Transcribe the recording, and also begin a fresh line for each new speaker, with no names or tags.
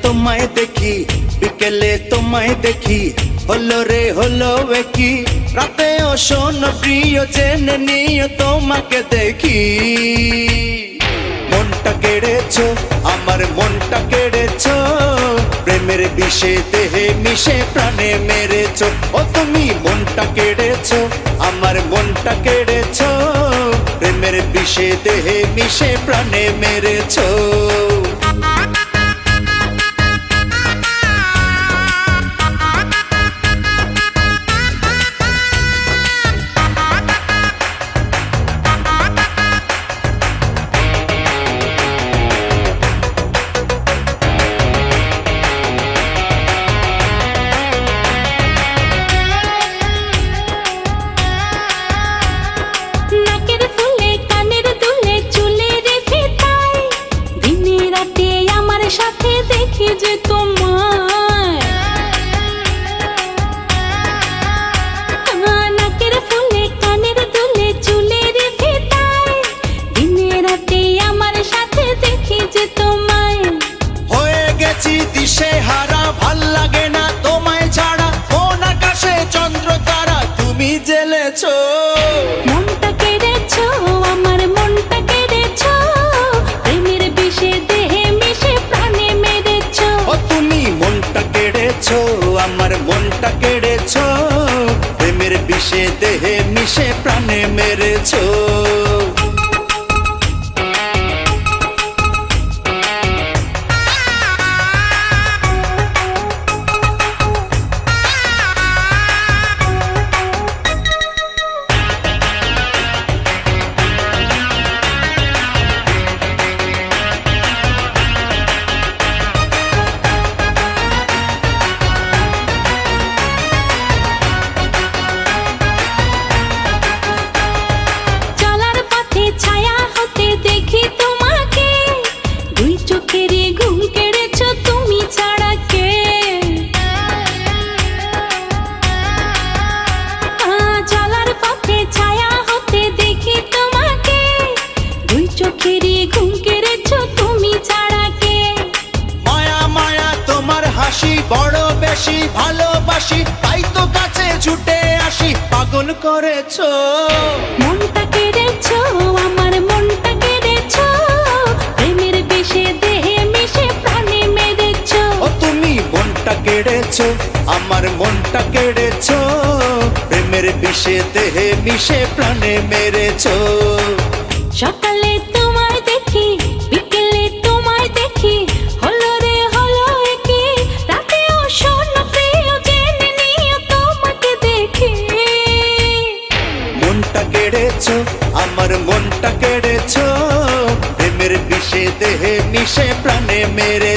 তোমায় দেখি, বিকেলে তোমায় দেখি, হলো রে হলো কি রাতেও শোনো প্রিয় জেনে নিও তোমাকে দেখি। মনটা কেড়েছো, আমার মনটা কেড়েছো, প্রেমের বিষে দেহে মিশে প্রাণে মেরেছো। ও তুমি মনটা কেড়েছো, আমার মনটা কেড়েছো, প্রেমের বিষে দেহে মিশে প্রাণে মেরেছো। দিশে হারা ভাল লাগে না তোমায় ছাড়া, কোন আকাশে চন্দ্র তারা তুমি জ্বেলেছো।
মনটা কেড়েছো, আমার মনটা কেড়েছো, প্রেমের বিষে দেহে মিশে প্রাণে মেরেছো।
ও তুমি মনটা কেড়েছো, আমার মনটা কেড়েছো, প্রেমের বিষে দেহে মিশে প্রাণে মেরেছো। বড় বেশি ভালোবাসি, তাই তো কাছে ছুটে আসি, পাগল করেছো।
মনটা কেড়েছো, আমার মনটা কেড়েছো, প্রেমের বিষে দেহে মিশে প্রাণে মেরেছো।
ও তুমি মনটা কেড়েছো, আমার মনটা কেড়েছো, প্রেমের বিষে দেহে মিশে প্রাণে মেরেছো।
সকালে তোমায় দেখি, বিকেলে তোমায় দেখি, হলো রে হলো কি রাতেও শোনো প্রিয় জেনে নিও তোমাকে দেখি।
মনটা কেড়েছো, আমার মনটা কেড়েছো, প্রেমের বিষে দেহে মিশে প্রাণে মেরে